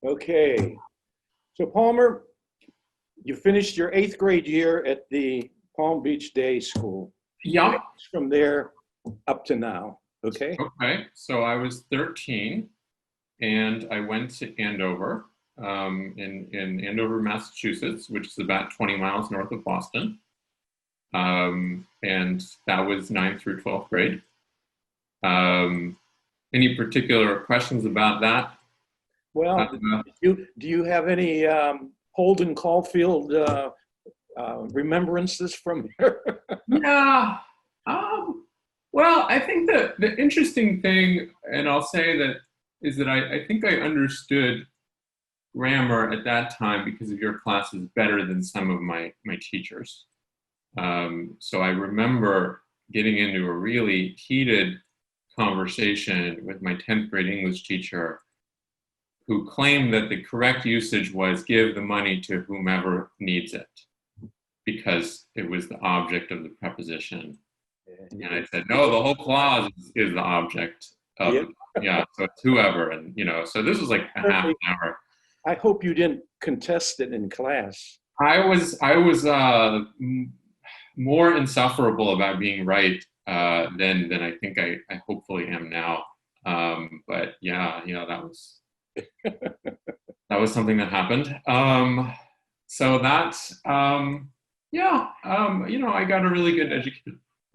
Okay. So Palmer, you finished your 8th grade year at the Palm Beach Day School. Yeah. From there up to now, okay? Okay. So I was 13 and I went to Andover, in Andover, Massachusetts, which is about 20 miles north of Boston. And that was 9th through 12th grade. Any particular questions about that? Well, do you have any Holden Caulfield remembrances from here? Yeah. Well, I think that the interesting thing, and I'll say that, is that I think I understood grammar at that time because of your classes better than some of my teachers. So I remember getting into a really heated conversation with my 10th grade English teacher, who claimed that the correct usage was give the money to whomever needs it, because it was the object of the preposition. And I said, no, the whole clause is the object of, yeah, so it's whoever. And, so this was like a half an hour. I hope you didn't contest it in class. I was more insufferable about being right than I think I hopefully am now. But yeah, that was something that happened. So that's, I got a really good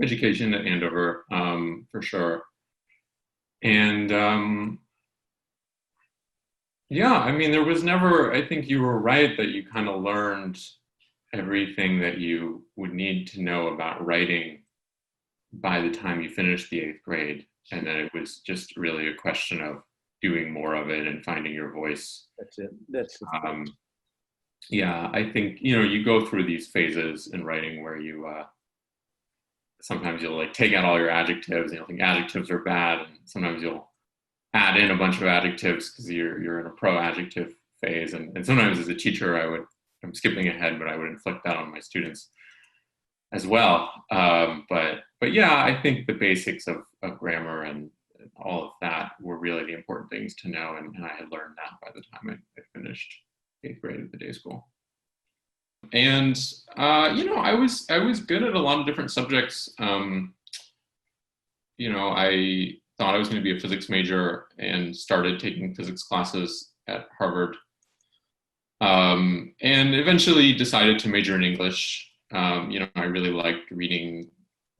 education at Andover, for sure. And there was never, I think you were right that you kind of learned everything that you would need to know about writing by the time you finished the 8th grade. And then it was just really a question of doing more of it and finding your voice. That's it. That's I think, you go through these phases in writing where you, sometimes you'll like take out all your adjectives and you'll think adjectives are bad. And sometimes you'll add in a bunch of adjectives because you're in a pro adjective phase. And sometimes as a teacher, I'm skipping ahead, but I would inflict that on my students as well. But yeah, I think the basics of grammar and all of that were really the important things to know. And I had learned that by the time I finished 8th grade at the day school. And, I was good at a lot of different subjects. I thought I was going to be a physics major and started taking physics classes at Harvard. And eventually decided to major in English. I really liked reading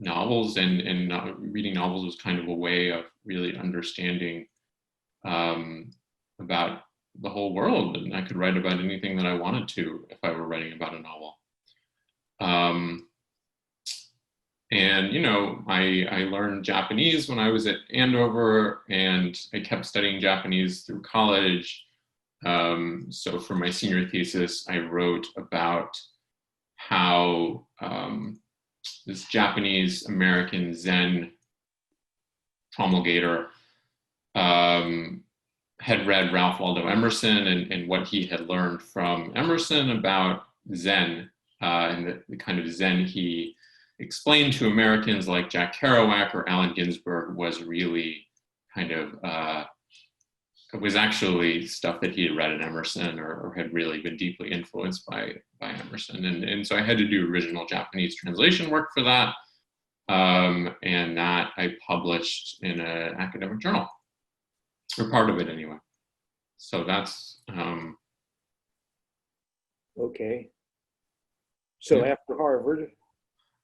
novels, and reading novels was kind of a way of really understanding about the whole world, and I could write about anything that I wanted to if I were writing about a novel. I learned Japanese when I was at Andover, and I kept studying Japanese through college. So for my senior thesis, I wrote about how this Japanese American Zen promulgator had read Ralph Waldo Emerson and what he had learned from Emerson about Zen, and the kind of Zen he explained to Americans like Jack Kerouac or Allen Ginsberg was really kind of, it was actually stuff that he had read in Emerson or had really been deeply influenced by Emerson. And so I had to do original Japanese translation work for that. And that I published in an academic journal, or part of it anyway. So that's, okay. So yeah.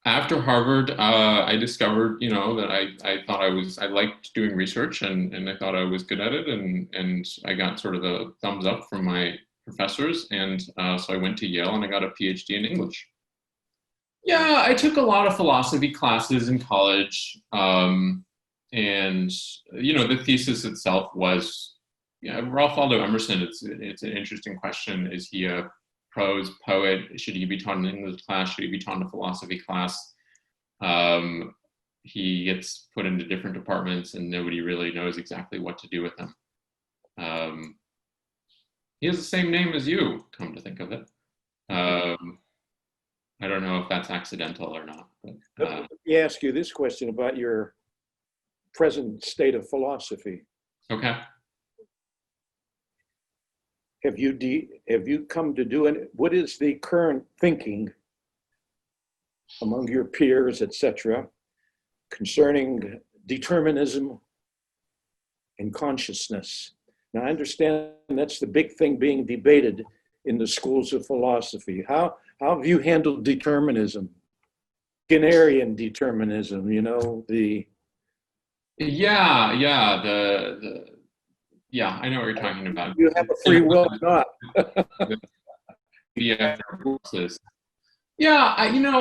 After Harvard, I discovered, that I thought I liked doing research and I thought I was good at it. And I got sort of a thumbs up from my professors. And so I went to Yale and I got a PhD in English. Yeah, I took a lot of philosophy classes in college. And, the thesis itself was, Ralph Waldo Emerson, it's an interesting question. Is he a prose poet? Should he be taught in English class? Should he be taught in a philosophy class? He gets put into different departments and nobody really knows exactly what to do with him. He has the same name as you, come to think of it. I don't know if that's accidental or not. But, let me ask you this question about your present state of philosophy. Okay. have you come to do it? What is the current thinking among your peers, etc., concerning determinism and consciousness? Now, I understand that's the big thing being debated in the schools of philosophy. How have you handled determinism? Skinnerian determinism, you know, Yeah, yeah, I know what you're talking about. you have a free will or not. The PDF courses. Yeah,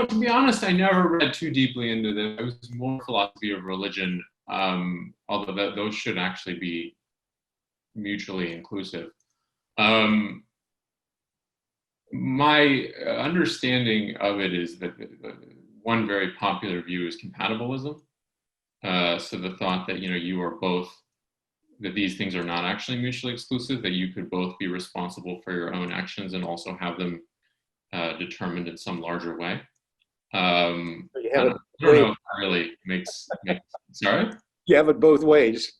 to be honest, I never read too deeply into this. It was more philosophy of religion, although those should actually be mutually inclusive. My understanding of it is that one very popular view is compatibilism. So the thought that, you are both, that these things are not actually mutually exclusive, that you could both be responsible for your own actions and also have them determined in some larger way. I don't know if that really makes sorry? You have it both ways.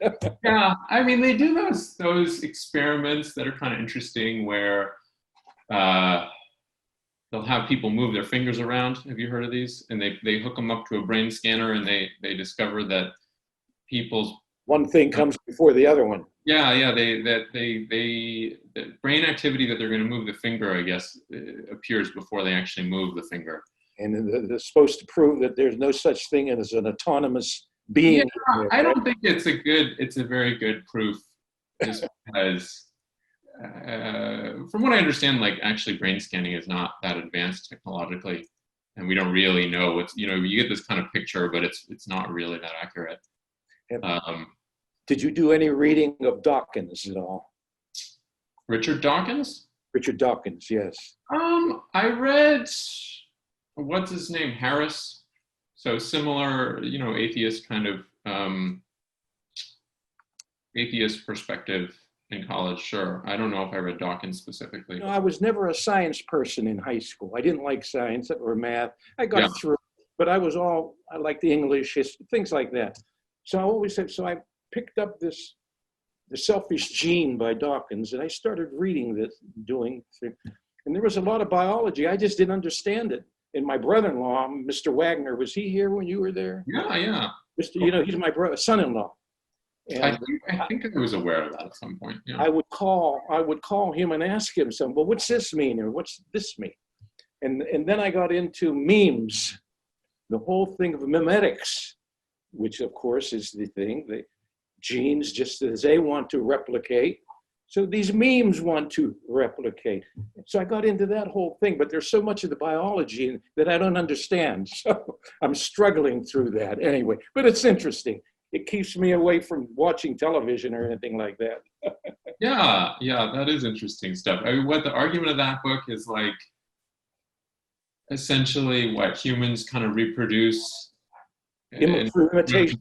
Yeah, I mean, they do those experiments that are kind of interesting where they'll have people move their fingers around. Have you heard of these? And they hook them up to a brain scanner, and they discover that people's one thing comes before the other one. Yeah, the brain activity that they're going to move the finger, I guess, appears before they actually move the finger. And they're supposed to prove that there's no such thing as an autonomous being. Yeah, I don't think it's a very good proof, just because from what I understand, like, actually brain scanning is not that advanced technologically, and we don't really know what's, you get this kind of picture, but it's not really that accurate. Did you do any reading of Dawkins at all? Richard Dawkins? Richard Dawkins, yes. I read, what's his name, Harris. So similar, atheist kind of atheist perspective in college. Sure. I don't know if I read Dawkins specifically. I was never a science person in high school. I didn't like science or math. I got through, but I liked the English, history, things like that. So I always said, I picked up The Selfish Gene by Dawkins, and I started reading this, and there was a lot of biology. I just didn't understand it. And my brother-in-law, Mr. Wagner, was he here when you were there? Yeah. He's my son-in-law. And I think I was aware of that at some point. Yeah. I would call him and ask him well, what's this mean? Or what's this mean? And then I got into memes, the whole thing of memetics, which of course is the thing, the genes, just as they want to replicate, so these memes want to replicate. So I got into that whole thing, but there's so much of the biology that I don't understand. So I'm struggling through that anyway, but it's interesting. It keeps me away from watching television or anything like that. Yeah, that is interesting stuff. I mean, what the argument of that book is, like, essentially what humans kind of reproduce. Through imitation.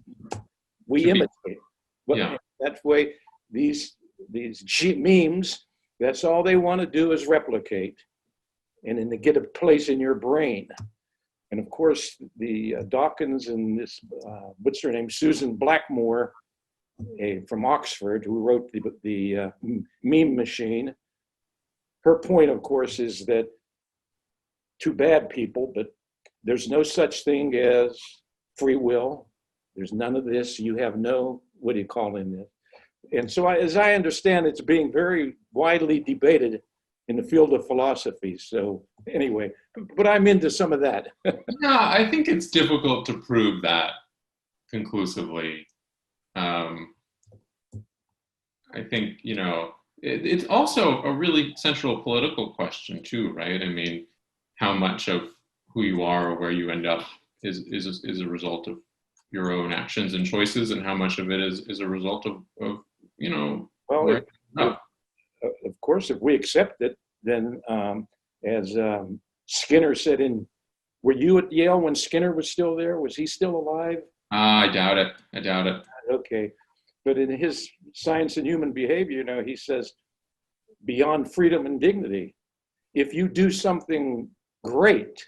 We imitate. Yeah. That's way these memes, that's all they want to do is replicate, and then they get a place in your brain. And of course, the Dawkins and this, what's her name, Susan Blackmore from Oxford, who wrote the meme machine. Her point, of course, is that too bad, people, but there's no such thing as free will. There's none of this. You have no, what do you call in this? And so as I understand, it's being very widely debated in the field of philosophy. So anyway, but I'm into some of that. Yeah, I think it's difficult to prove that conclusively. I think, it's also a really central political question too, right? I mean, how much of who you are or where you end up is a result of your own actions and choices, and how much of it is a result of well, of course, if we accept it, then as Skinner said were you at Yale when Skinner was still there? Was he still alive? I doubt it. Okay. But in his Science and Human Behavior, he says, beyond freedom and dignity, if you do something great,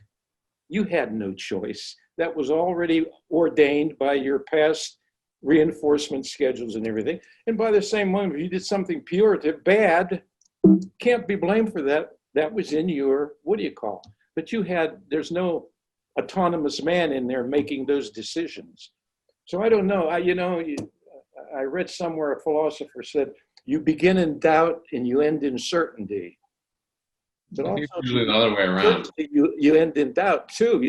you had no choice. That was already ordained by your past reinforcement schedules and everything. And by the same moment, if you did something punitive, bad, can't be blamed for that. That was in your, what do you call? But there's no autonomous man in there making those decisions. So I don't know. I read somewhere a philosopher said, you begin in doubt and you end in certainty. But I think also, it's usually the other way around. you end in doubt too.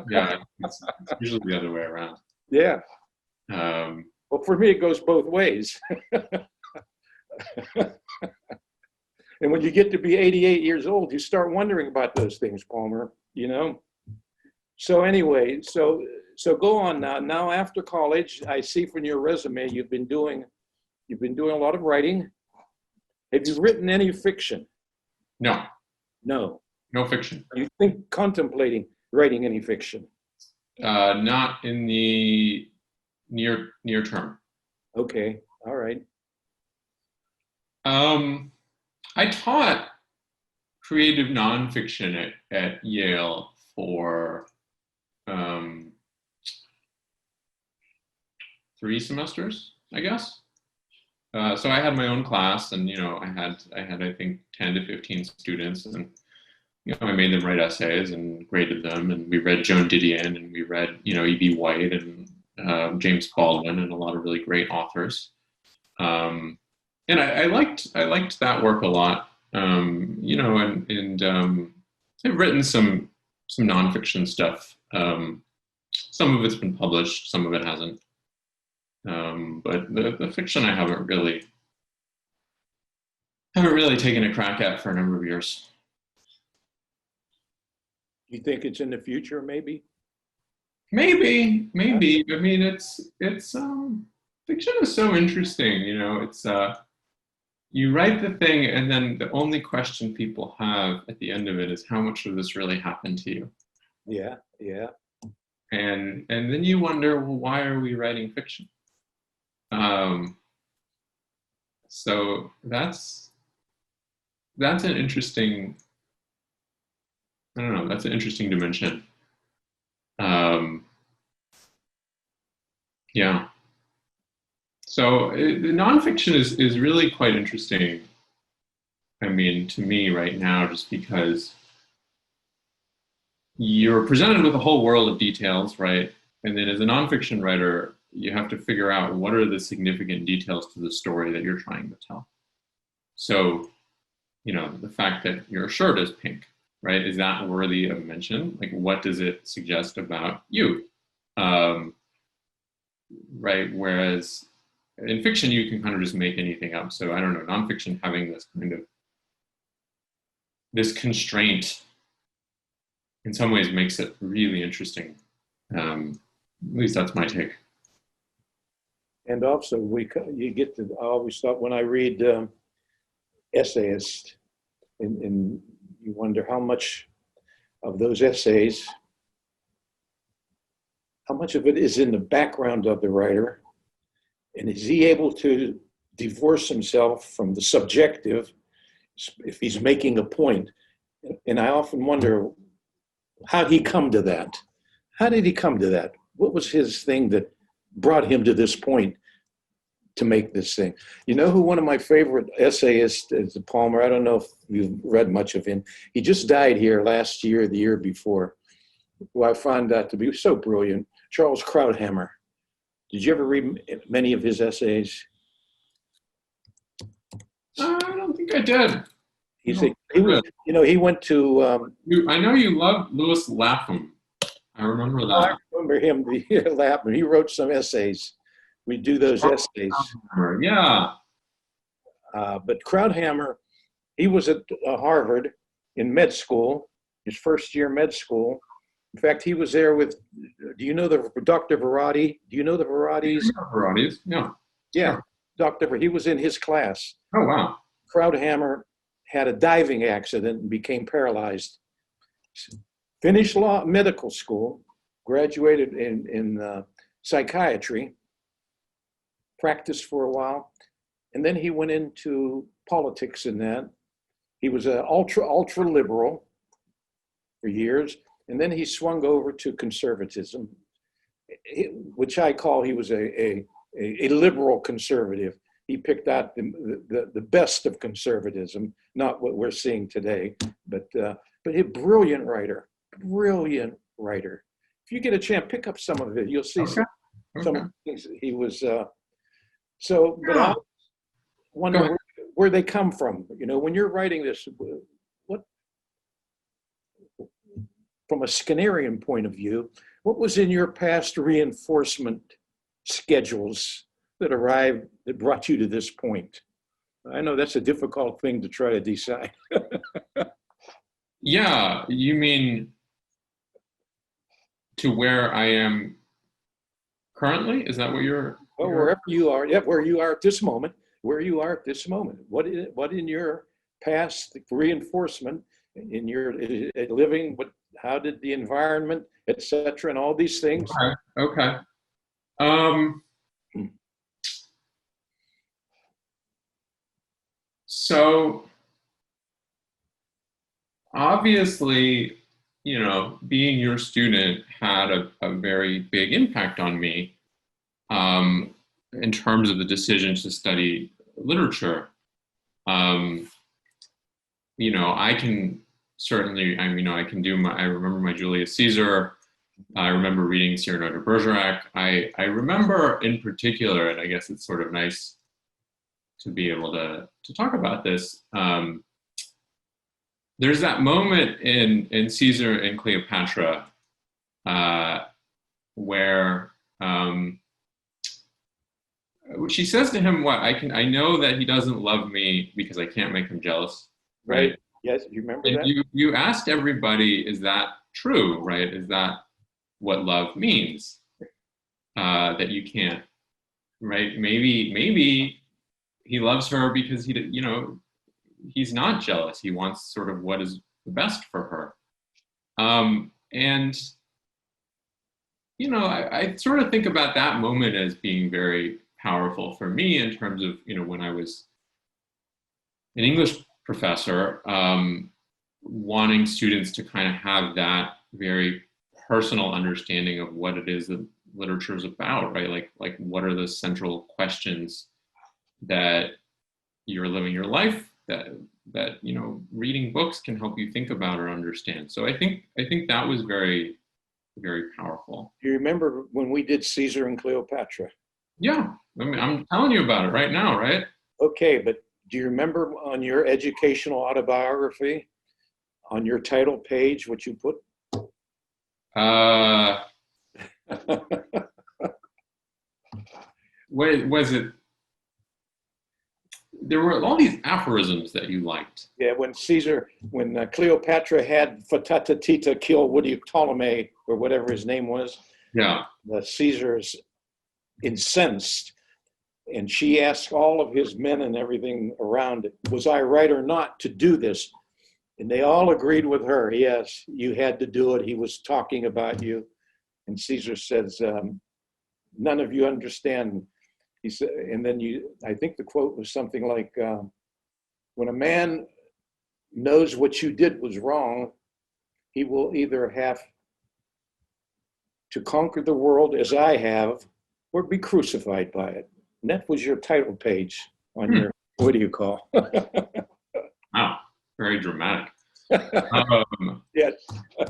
Yeah, it's usually the other way around. Yeah. Um, Well, for me, it goes both ways. And when you get to be 88 years old, you start wondering about those things, Palmer, So anyway, so go on now. Now after college, I see from your resume, you've been doing a lot of writing. Have you written any fiction? no, No. no fiction. Are you contemplating writing any fiction? Not in the near term. Okay. All right. I taught creative nonfiction at Yale for 3 semesters, I guess. So I had my own class, and I had I think 10 to 15 students, and I made them write essays and graded them, and we read Joan Didion, and we read E.B. White and James Baldwin, and a lot of really great authors. And I liked that work a lot, and I've written some nonfiction stuff. Some of it's been published, some of it hasn't. But the fiction I haven't really taken a crack at for a number of years. You think it's in the future, maybe? Maybe. I mean, it's fiction is so interesting. It's you write the thing, and then the only question people have at the end of it is, how much of this really happened to you? Yeah. And then you wonder, well, why are we writing fiction? So that's an interesting, I don't know, that's an interesting dimension. Yeah. So the nonfiction is really quite interesting. I mean, to me right now, just because you're presented with a whole world of details, right? And then as a nonfiction writer, you have to figure out what are the significant details to the story that you're trying to tell. So, the fact that your shirt is pink, right? Is that worthy of mention? Like, what does it suggest about you? Right? Whereas in fiction, you can kind of just make anything up. So I don't know, nonfiction having this constraint in some ways makes it really interesting. At least that's my take. And also, I always thought when I read essayists, and you wonder how much of those essays, how much of it is in the background of the writer, and is he able to divorce himself from the subjective if he's making a point? And I often wonder, how did he come to that? How did he come to that? What was his thing that brought him to this point to make this thing? You know who one of my favorite essayists is, Palmer? I don't know if you've read much of him. He just died here last year, the year before, who I found out to be so brilliant, Charles Krauthammer. Did you ever read many of his essays? I don't think I did. He went to. I know you love Louis Lapham. I remember that. I remember him, Lapham. He wrote some essays. We do those essays. Yeah. But Krauthammer, he was at Harvard in med school, his first year med school. In fact, he was there with, do you know the Dr. Varady? Do you know the Varadys? Varadys, yeah. Yeah, Dr. He was in his class. Oh, wow. Krauthammer had a diving accident and became paralyzed. Finished medical school, graduated in psychiatry, practiced for a while, and then he went into politics in that. He was an ultra liberal for years. And then he swung over to conservatism, which I call he was a liberal conservative. he picked out the best of conservatism, not what we're seeing today, but a brilliant writer, brilliant writer. If you get a chance, pick up some of it. You'll see Okay. some Okay. things he was. So, but Yeah. I wonder where they come from. You know, when you're writing this, what, from a Skinnerian point of view, what was in your past reinforcement schedules that brought you to this point? I know that's a difficult thing to try to decide. Yeah, you mean to where I am currently? Is that what Well, wherever you are, yeah, where you are at this moment, where you are at this moment. What in your past reinforcement, in your living, how did the environment, etc., and all these things? Okay. Okay. Um, so obviously, being your student had a very big impact on me, in terms of the decision to study literature. Um, I can certainly, I can I remember my Julius Caesar. I remember reading Cyrano de Bergerac. I remember in particular, and I guess it's sort of nice to be able to talk about this. There's that moment in Caesar and Cleopatra, where she says to him, "What I know that he doesn't love me because I can't make him jealous." Right? Yes, you remember And that? you asked everybody, "Is that true? Right? Is that what love means? That you can't, right? Maybe he loves her because he's not jealous. He wants sort of what is the best for her." And I sort of think about that moment as being very powerful for me in terms of when I was an English professor, wanting students to kind of have that very personal understanding of what it is that literature is about, right? Like what are the central questions that you're living your life that reading books can help you think about or understand. So I think that was very, very powerful. Do you remember when we did Caesar and Cleopatra? Yeah, I mean, I'm telling you about it right now, right? Okay, but do you remember on your educational autobiography, on your title page, what you put? Was it? There were all these aphorisms that you liked. Yeah, when Cleopatra had Fatatatita kill Ptolemy or whatever his name was, Yeah. Caesar's incensed, and she asked all of his men and everything around it, was I right or not to do this? And they all agreed with her. Yes, you had to do it. He was talking about you. And Caesar says, none of you understand. He said, and then I think the quote was something like, when a man knows what you did was wrong, he will either have to conquer the world as I have, or be crucified by it. And that was your title page on your, what do you call? Wow, very dramatic. Yes, I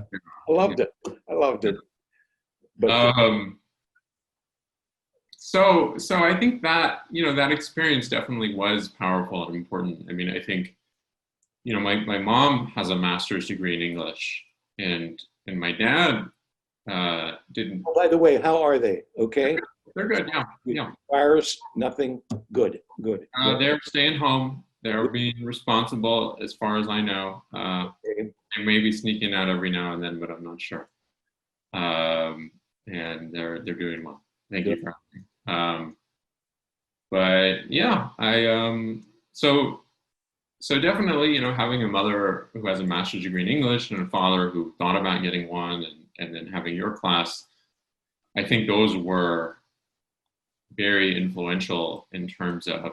loved it. I loved it. But so I think that that experience definitely was powerful and important. I mean, I think my mom has a master's degree in English, and my dad didn't. oh, by the way, how are they? Okay. They're good. Yeah. Virus, nothing. Good. They're staying home. They're being responsible, as far as I know. They may be sneaking out every now and then, but I'm not sure. And they're doing well. Thank you for asking. But yeah, so definitely, having a mother who has a master's degree in English and a father who thought about getting one, and then having your class, I think those were very influential in terms of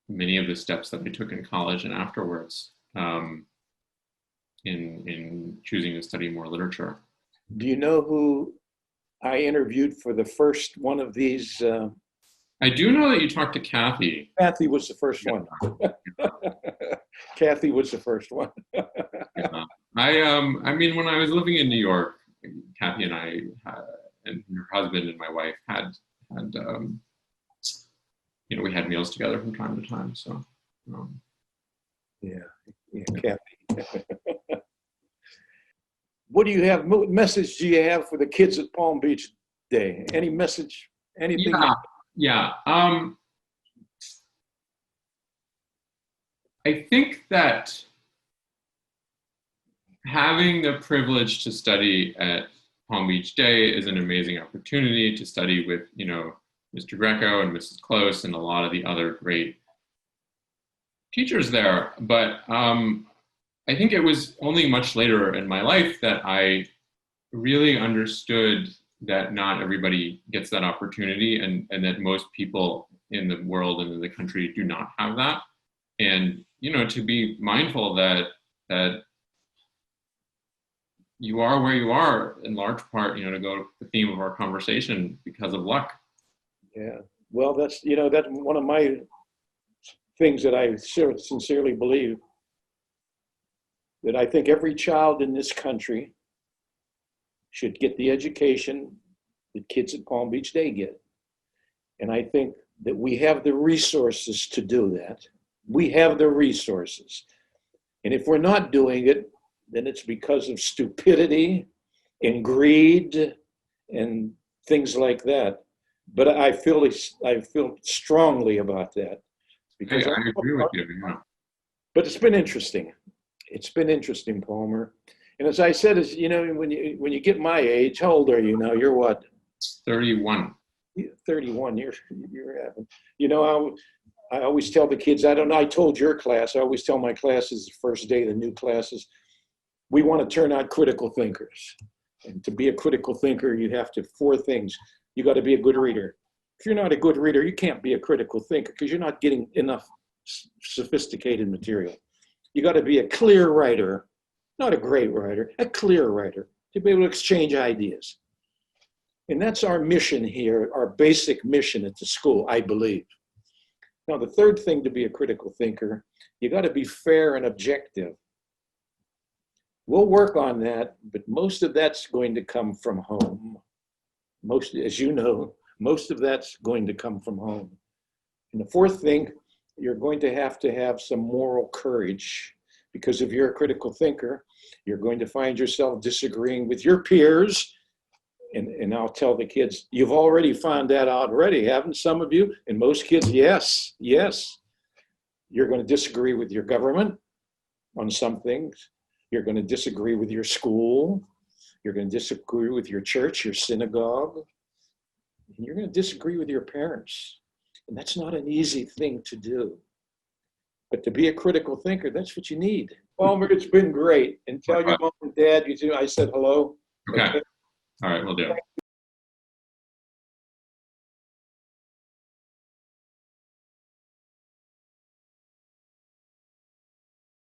many of the steps that I took in college and afterwards, in choosing to study more literature. Do you know who I interviewed for the first one of these I do know that you talked to Kathy. Kathy was the first one. Kathy was the first one. Yeah. I mean, when I was living in New York, Kathy and I, and her husband and my wife we had meals together from time to time. So, Yeah, Kathy. What do you have? What message do you have for the kids at Palm Beach Day? Any message? Anything? Yeah. I think that having the privilege to study at Palm Beach Day is an amazing opportunity to study with, Mr. Greco and Mrs. Close and a lot of the other great teachers there. But I think it was only much later in my life that I really understood that not everybody gets that opportunity, and that most people in the world and in the country do not have that. And, to be mindful that you are where you are in large part, to go to the theme of our conversation, because of luck. Yeah. Well, that's one of my things that I sincerely believe, that I think every child in this country should get the education that kids at Palm Beach Day get. And I think that we have the resources to do that. We have the resources. And if we're not doing it, then it's because of stupidity and greed and things like that. But I feel strongly about that. Because I agree with you. Yeah. But it's been interesting. It's been interesting, Palmer. And as I said, when you get my age, how old are you now? You're what? 31. 31. You're having. I always tell the kids. I don't know. I told your class. I always tell my classes the first day of the new classes, we want to turn out critical thinkers. And to be a critical thinker, you have to 4 things. You got to be a good reader. If you're not a good reader, you can't be a critical thinker because you're not getting enough sophisticated material. You got to be a clear writer, not a great writer, a clear writer, to be able to exchange ideas. And that's our mission here, our basic mission at the school, I believe. Now, the third thing to be a critical thinker, you got to be fair and objective. We'll work on that, but most of that's going to come from home. As you know, most of that's going to come from home. And the fourth thing, you're going to have some moral courage, because if you're a critical thinker, you're going to find yourself disagreeing with your peers. And I'll tell the kids, you've already found that out already, haven't some of you? And most kids, yes. You're going to disagree with your government on some things. You're going to disagree with your school. You're going to disagree with your church, your synagogue. And you're going to disagree with your parents. And that's not an easy thing to do. But to be a critical thinker, that's what you need. Palmer, it's been great. And tell your mom and dad I said hello. Okay. All right, we'll do.